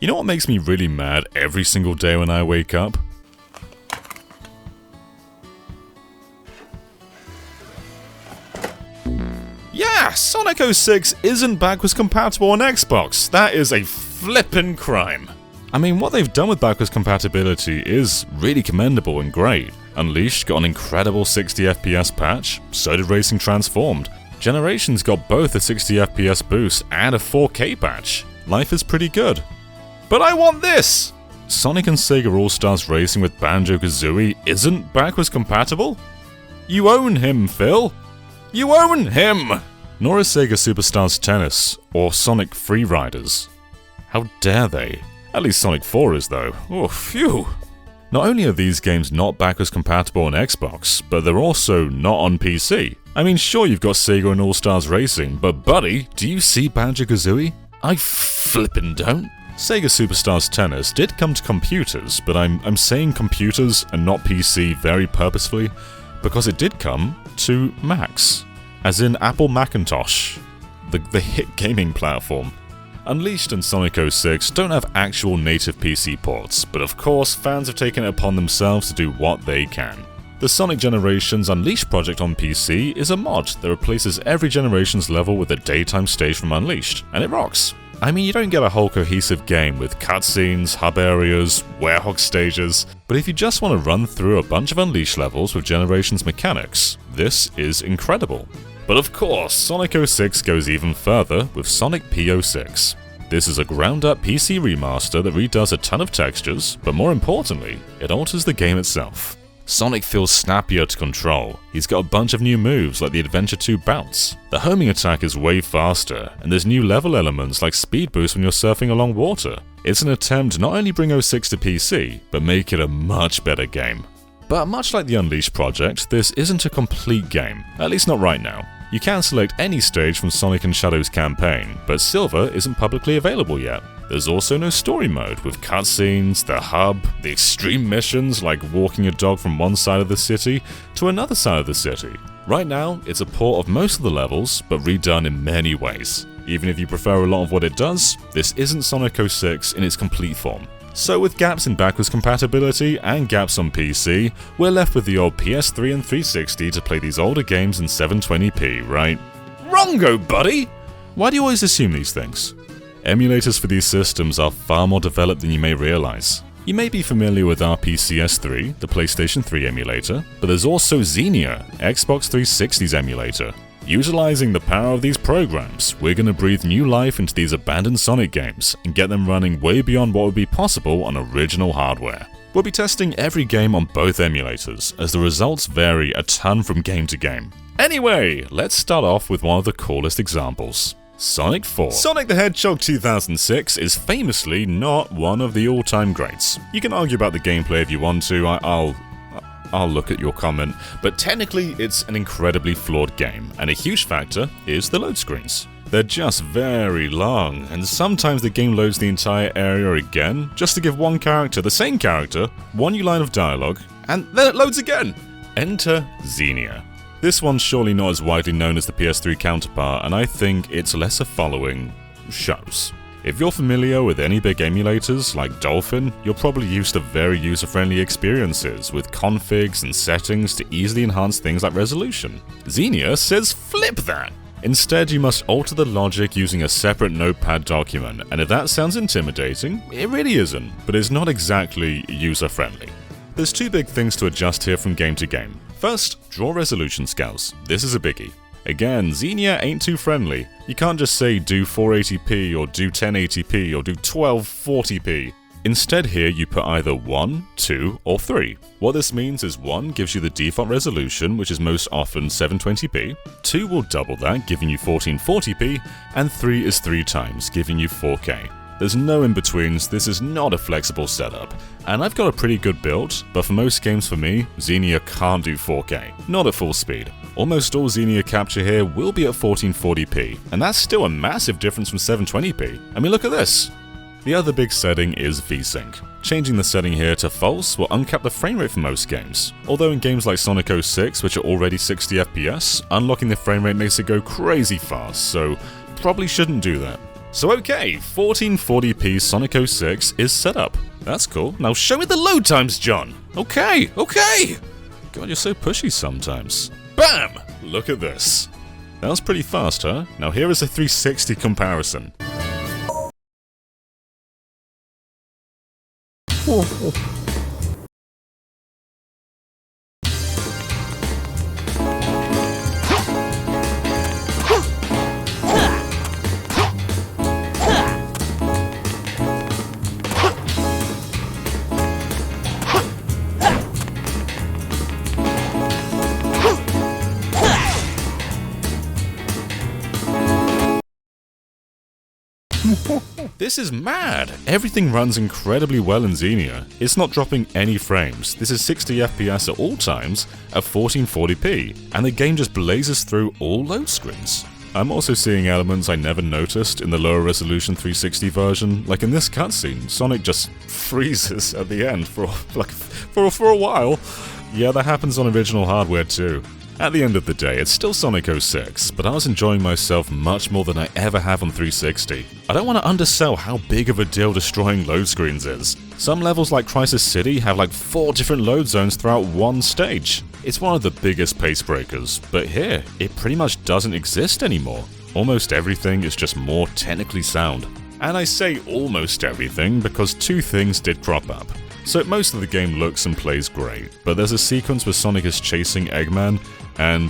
You know what makes me really mad every single day when I wake up? Yeah, Sonic 06 isn't backwards compatible on Xbox. That is a flippin' crime. I mean, what they've done with backwards compatibility is really commendable and great. Unleashed got an incredible 60 FPS patch, so did Racing Transformed. Generations got both a 60 FPS boost and a 4K patch. Life is pretty good. But I want this! Sonic and Sega All-Stars Racing with Banjo-Kazooie isn't backwards compatible? You own him, Phil! You own him! Nor is Sega Superstars Tennis, or Sonic Free Riders. How dare they? At least Sonic 4 is though. Oh, phew! Not only are these games not backwards compatible on Xbox, but they're also not on PC. I mean, sure you've got Sega and All-Stars Racing, but buddy, do you see Banjo-Kazooie? I flippin' don't. Sega Superstars Tennis did come to computers, but I'm saying computers and not PC very purposefully, because it did come to Macs, as in Apple Macintosh, the hit gaming platform. Unleashed and Sonic 06 don't have actual native PC ports, but of course fans have taken it upon themselves to do what they can. The Sonic Generations Unleashed project on PC is a mod that replaces every generation's level with a daytime stage from Unleashed, and it rocks. I mean, you don't get a whole cohesive game with cutscenes, hub areas, werehog stages, but if you just want to run through a bunch of Unleashed levels with Generations mechanics, this is incredible. But of course, Sonic 06 goes even further with Sonic P06. This is a ground-up PC remaster that redoes a ton of textures, but more importantly, it alters the game itself. Sonic feels snappier to control. He's got a bunch of new moves like the Adventure 2 bounce. The homing attack is way faster, and there's new level elements like speed boost when you're surfing along water. It's an attempt to not only bring 06 to PC, but make it a much better game. But much like the Unleashed project, this isn't a complete game, at least not right now. You can select any stage from Sonic and Shadow's campaign, but Silver isn't publicly available yet. There's also no story mode, with cutscenes, the hub, the extreme missions like walking a dog from one side of the city to another side of the city. Right now, it's a port of most of the levels, but redone in many ways. Even if you prefer a lot of what it does, this isn't Sonic 06 in its complete form. So with gaps in backwards compatibility and gaps on PC, we're left with the old PS3 and 360 to play these older games in 720p, right? Wrongo, buddy! Why do you always assume these things? Emulators for these systems are far more developed than you may realize. You may be familiar with RPCS3, the PlayStation 3 emulator, but there's also Xenia, Xbox 360's emulator. Utilizing the power of these programs, we're going to breathe new life into these abandoned Sonic games and get them running way beyond what would be possible on original hardware. We'll be testing every game on both emulators, as the results vary a ton from game to game. Anyway, let's start off with one of the coolest examples. Sonic 4. Sonic the Hedgehog 2006 is famously not one of the all-time greats. You can argue about the gameplay if you want to, I'll look at your comment, but technically it's an incredibly flawed game, and a huge factor is the load screens. They're just very long, and sometimes the game loads the entire area again, just to give one character, the same character, one new line of dialogue, and then it loads again! Enter Xenia. This one's surely not as widely known as the PS3 counterpart, and I think its lesser following shows. If you're familiar with any big emulators like Dolphin, you're probably used to very user-friendly experiences with configs and settings to easily enhance things like resolution. Xenia says flip that! Instead, you must alter the logic using a separate notepad document, and if that sounds intimidating, it really isn't, but it's not exactly user-friendly. There's two big things to adjust here from game to game. First, draw resolution scales. This is a biggie. Again, Xenia ain't too friendly. You can't just say do 480p or do 1080p or do 1240p. Instead here you put either 1, 2 or 3. What this means is 1 gives you the default resolution, which is most often 720p, 2 will double that, giving you 1440p, and 3 is 3 times, giving you 4K. There's no in-betweens, this is not a flexible setup. And I've got a pretty good build, but for most games for me, Xenia can't do 4K, not at full speed. Almost all Xenia capture here will be at 1440p, and that's still a massive difference from 720p. I mean, look at this! The other big setting is VSync. Changing the setting here to false will uncap the frame rate for most games. Although in games like Sonic 06, which are already 60fps, unlocking the frame rate makes it go crazy fast, so probably shouldn't do that. So okay, 1440p Sonic 06 is set up. That's cool. Now show me the load times, John. Okay. God, you're so pushy sometimes. Bam! Look at this. That was pretty fast, huh? Now here is a 360 comparison. This is mad! Everything runs incredibly well in Xenia. It's not dropping any frames. This is 60 FPS at all times at 1440p, and the game just blazes through all load screens. I'm also seeing elements I never noticed in the lower resolution 360 version. Like in this cutscene, Sonic just freezes at the end for a while. Yeah, that happens on original hardware too. At the end of the day, it's still Sonic 06, but I was enjoying myself much more than I ever have on 360. I don't want to undersell how big of a deal destroying load screens is. Some levels like Crisis City have like 4 different load zones throughout one stage. It's one of the biggest pace breakers, but here, it pretty much doesn't exist anymore. Almost everything is just more technically sound. And I say almost everything because 2 things did crop up. So most of the game looks and plays great, but there's a sequence where Sonic is chasing Eggman, and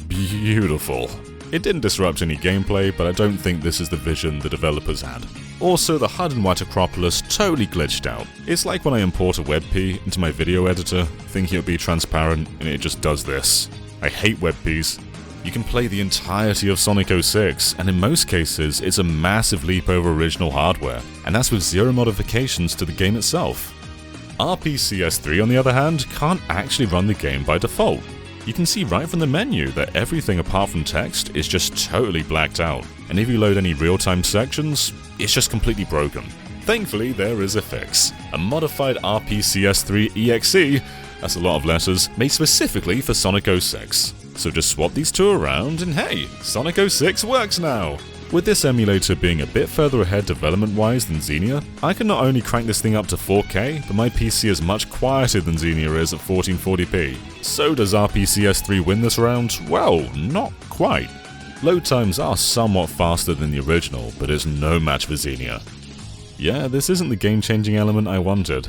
beautiful. It didn't disrupt any gameplay, but I don't think this is the vision the developers had. Also, the HUD in White Acropolis totally glitched out. It's like when I import a WebP into my video editor, thinking it would be transparent, and it just does this. I hate WebPs. You can play the entirety of Sonic 06, and in most cases, it's a massive leap over original hardware, and that's with 0 modifications to the game itself. RPCS3, on the other hand, can't actually run the game by default. You can see right from the menu that everything apart from text is just totally blacked out, and if you load any real-time sections, it's just completely broken. Thankfully, there is a fix. A modified RPCS3 EXE, that's a lot of letters, made specifically for Sonic 06. So just swap these 2 around and hey, Sonic 06 works now! With this emulator being a bit further ahead development-wise than Xenia, I can not only crank this thing up to 4K, but my PC is much quieter than Xenia is at 1440p. So does RPCS3 win this round? Well, not quite. Load times are somewhat faster than the original, but it's no match for Xenia. Yeah, this isn't the game-changing element I wanted.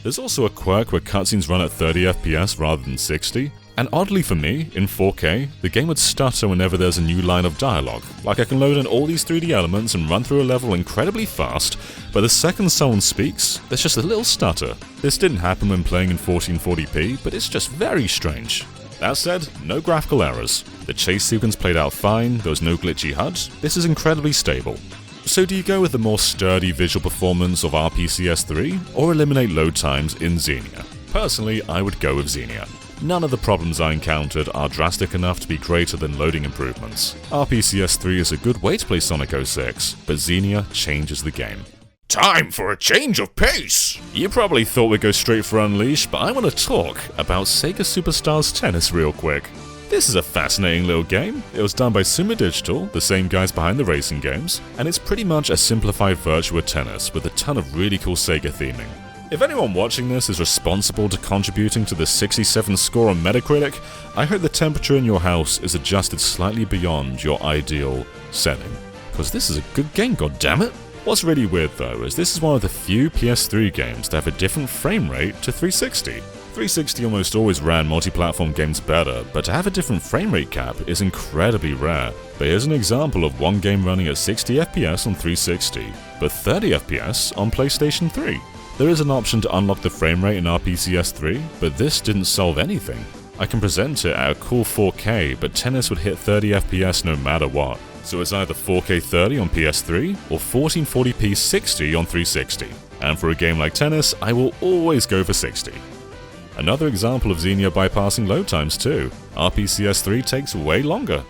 There's also a quirk where cutscenes run at 30 FPS rather than 60, and oddly for me, in 4K, the game would stutter whenever there's a new line of dialogue. Like I can load in all these 3D elements and run through a level incredibly fast, but the second someone speaks, there's just a little stutter. This didn't happen when playing in 1440p, but it's just very strange. That said, no graphical errors. The chase sequence played out fine, there was no glitchy HUD, this is incredibly stable. So do you go with the more sturdy visual performance of RPCS3, or eliminate load times in Xenia? Personally, I would go with Xenia. None of the problems I encountered are drastic enough to be greater than loading improvements. RPCS3 is a good way to play Sonic 06, but Xenia changes the game. Time for a change of pace! You probably thought we'd go straight for Unleash, but I want to talk about Sega Superstars Tennis real quick. This is a fascinating little game. It was done by Sumo Digital, the same guys behind the racing games, and it's pretty much a simplified Virtua Tennis with a ton of really cool Sega theming. If anyone watching this is responsible to contributing to the 67 score on Metacritic, I hope the temperature in your house is adjusted slightly beyond your ideal setting. Because this is a good game, goddammit! What's really weird though is this is one of the few PS3 games to have a different frame rate to 360. 360 almost always ran multi-platform games better, but to have a different frame rate cap is incredibly rare. But here's an example of one game running at 60 FPS on 360, but 30 FPS on PlayStation 3. There is an option to unlock the frame rate in RPCS3, but this didn't solve anything. I can present it at a cool 4K, but Tennis would hit 30 FPS no matter what. So it's either 4K 30 on PS3 or 1440p 60 on 360. And for a game like Tennis, I will always go for 60. Another example of Xenia bypassing load times too. RPCS3 takes way longer.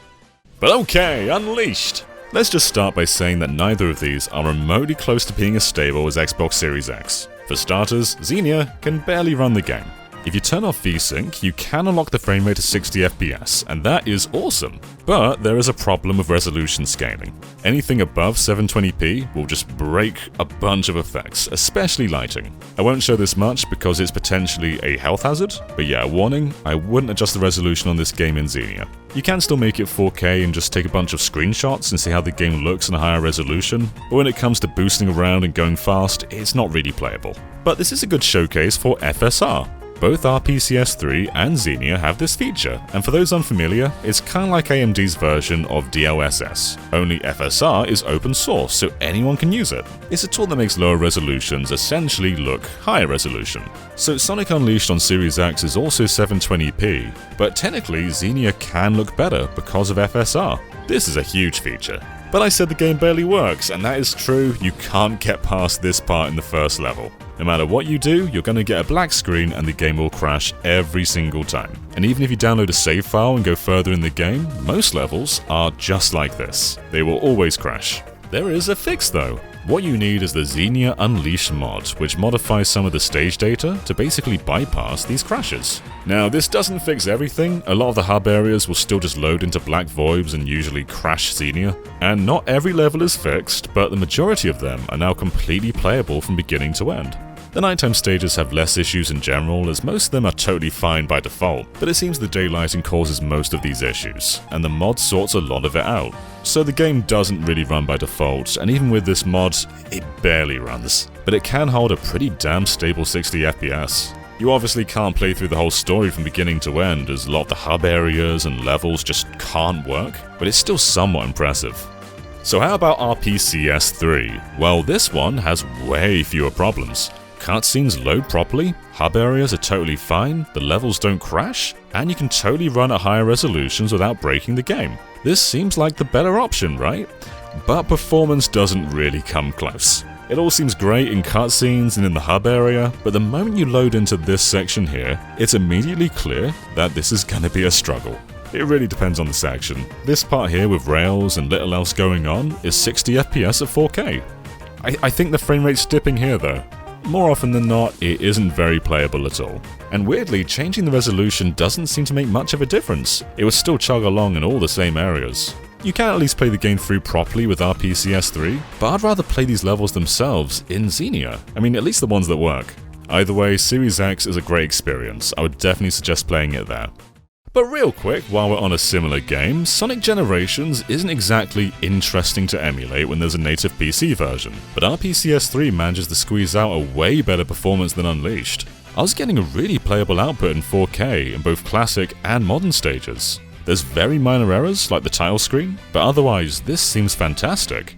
But okay, Unleashed! Let's just start by saying that neither of these are remotely close to being as stable as Xbox Series X. For starters, Xenia can barely run the game. If you turn off VSync, you can unlock the frame rate to 60 FPS, and that is awesome. But there is a problem with resolution scaling. Anything above 720p will just break a bunch of effects, especially lighting. I won't show this much because it's potentially a health hazard, but yeah, warning, I wouldn't adjust the resolution on this game in Xenia. You can still make it 4K and just take a bunch of screenshots and see how the game looks in a higher resolution, but when it comes to boosting around and going fast, it's not really playable. But this is a good showcase for FSR. Both RPCS3 and Xenia have this feature, and for those unfamiliar, it's kinda like AMD's version of DLSS, only FSR is open source, so anyone can use it. It's a tool that makes lower resolutions essentially look higher resolution. So Sonic Unleashed on Series X is also 720p, but technically Xenia can look better because of FSR. This is a huge feature. But I said the game barely works, and that is true, you can't get past this part in the first level. No matter what you do, you're going to get a black screen and the game will crash every single time. And even if you download a save file and go further in the game, most levels are just like this. They will always crash. There is a fix though. What you need is the Xenia Unleashed mod, which modifies some of the stage data to basically bypass these crashes. Now, this doesn't fix everything. A lot of the hub areas will still just load into black voids and usually crash Xenia. And not every level is fixed, but the majority of them are now completely playable from beginning to end. The nighttime stages have less issues in general, as most of them are totally fine by default, but it seems the daylighting causes most of these issues, and the mod sorts a lot of it out. So the game doesn't really run by default, and even with this mod, it barely runs. But it can hold a pretty damn stable 60 FPS. You obviously can't play through the whole story from beginning to end, as a lot of the hub areas and levels just can't work, but it's still somewhat impressive. So how about RPCS3? Well, this one has way fewer problems. Cutscenes load properly, hub areas are totally fine, the levels don't crash, and you can totally run at higher resolutions without breaking the game. This seems like the better option, right? But performance doesn't really come close. It all seems great in cutscenes and in the hub area, but the moment you load into this section here, it's immediately clear that this is gonna be a struggle. It really depends on the section. This part here with rails and little else going on is 60 FPS at 4K. I think the frame rate's dipping here though. More often than not, it isn't very playable at all. And weirdly, changing the resolution doesn't seem to make much of a difference. It would still chug along in all the same areas. You can at least play the game through properly with RPCS3, but I'd rather play these levels themselves in Xenia. I mean, at least the ones that work. Either way, Series X is a great experience. I would definitely suggest playing it there. But real quick, while we're on a similar game, Sonic Generations isn't exactly interesting to emulate when there's a native PC version, but RPCS3 manages to squeeze out a way better performance than Unleashed. I was getting a really playable output in 4K in both classic and modern stages. There's very minor errors like the title screen, but otherwise this seems fantastic.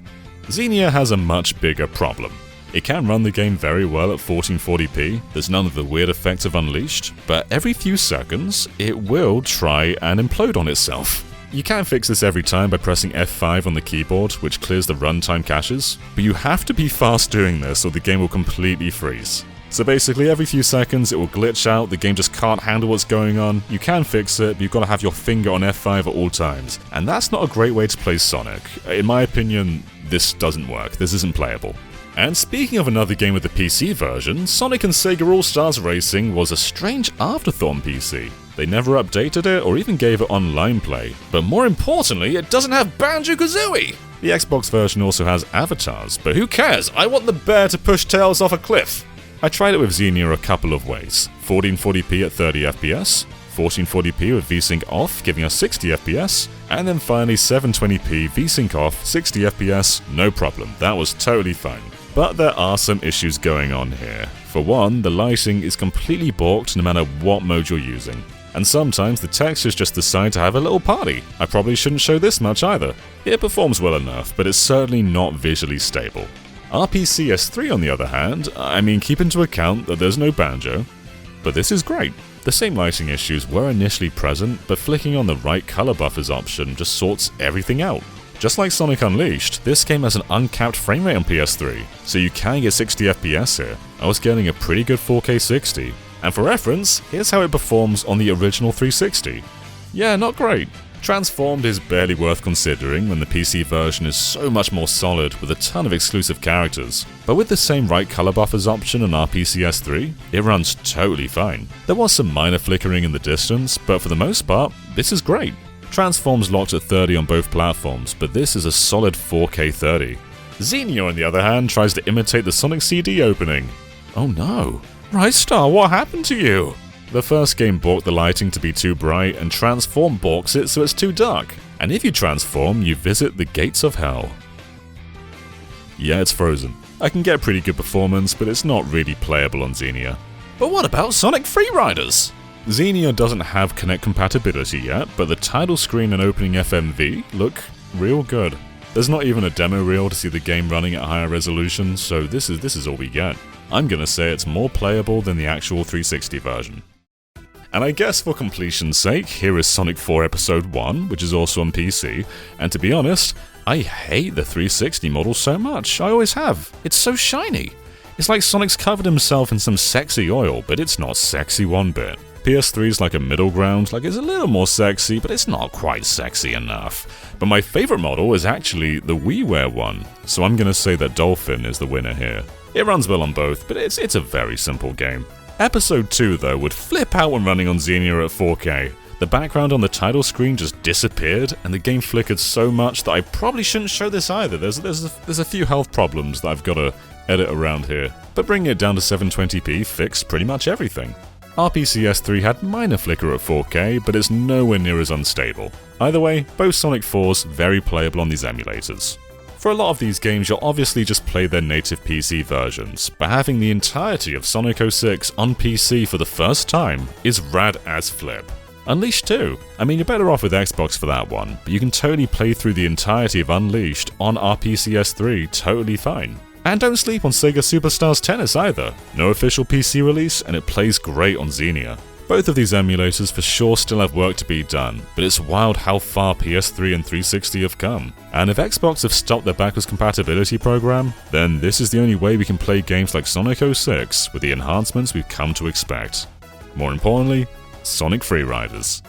Xenia has a much bigger problem. It can run the game very well at 1440p, there's none of the weird effects of Unleashed, but every few seconds, it will try and implode on itself. You can fix this every time by pressing F5 on the keyboard, which clears the runtime caches, but you have to be fast doing this or the game will completely freeze. So basically every few seconds it will glitch out, the game just can't handle what's going on, you can fix it, but you've got to have your finger on F5 at all times. And that's not a great way to play Sonic. In my opinion, this doesn't work, this isn't playable. And speaking of another game with the PC version, Sonic and Sega All-Stars Racing was a strange afterthought on PC. They never updated it or even gave it online play. But more importantly, it doesn't have Banjo-Kazooie! The Xbox version also has avatars, but who cares? I want the bear to push Tails off a cliff! I tried it with Xenia a couple of ways. 1440p at 30 FPS, 1440p with VSync off, giving us 60 FPS, and then finally 720p VSync off, 60 FPS, no problem, that was totally fine. But there are some issues going on here. For one, the lighting is completely balked no matter what mode you're using. And sometimes the textures just decide to have a little party. I probably shouldn't show this much either. It performs well enough, but it's certainly not visually stable. RPCS3 on the other hand, I mean, keep into account that there's no banjo, but this is great. The same lighting issues were initially present, but flicking on the right color buffers option just sorts everything out. Just like Sonic Unleashed, this game has an uncapped frame rate on PS3, so you can get 60 FPS here. I was getting a pretty good 4K 60. And for reference, here's how it performs on the original 360. Yeah, not great. Transformed is barely worth considering when the PC version is so much more solid with a ton of exclusive characters, but with the same right color buffers option on PS3, it runs totally fine. There was some minor flickering in the distance, but for the most part, this is great. Transform's locked at 30 on both platforms, but this is a solid 4K 30. Xenia, on the other hand, tries to imitate the Sonic CD opening. Oh no. Ristar, what happened to you? The first game balked the lighting to be too bright, and Transform balks it so it's too dark. And if you transform, you visit the gates of hell. Yeah, it's frozen. I can get pretty good performance, but it's not really playable on Xenia. But what about Sonic Freeriders? Xenia doesn't have Kinect compatibility yet, but the title screen and opening FMV look real good. There's not even a demo reel to see the game running at higher resolution, so this is all we get. I'm gonna say it's more playable than the actual 360 version. And I guess for completion's sake, here is Sonic 4 Episode 1, which is also on PC, and to be honest, I hate the 360 model so much, I always have. It's so shiny. It's like Sonic's covered himself in some sexy oil, but it's not sexy one bit. PS3's like a middle ground, like it's a little more sexy, but it's not quite sexy enough. But my favourite model is actually the WiiWare one, so I'm gonna say that Dolphin is the winner here. It runs well on both, but it's a very simple game. Episode 2, though, would flip out when running on Xenia at 4K. The background on the title screen just disappeared, and the game flickered so much that I probably shouldn't show this either. There's a few health problems that I've got to edit around here, but bringing it down to 720p fixed pretty much everything. PS3 had minor flicker at 4K, but it's nowhere near as unstable. Either way, both Sonic 4's very playable on these emulators. For a lot of these games, you'll obviously just play their native PC versions, but having the entirety of Sonic 06 on PC for the first time is rad as flip. Unleashed too. I mean, you're better off with Xbox for that one, but you can totally play through the entirety of Unleashed on PS3 totally fine. And don't sleep on Sega Superstars Tennis either. No official PC release, and it plays great on Xenia. Both of these emulators for sure still have work to be done, but it's wild how far PS3 and 360 have come. And if Xbox have stopped their backwards compatibility program, then this is the only way we can play games like Sonic 06 with the enhancements we've come to expect. More importantly, Sonic Freeriders.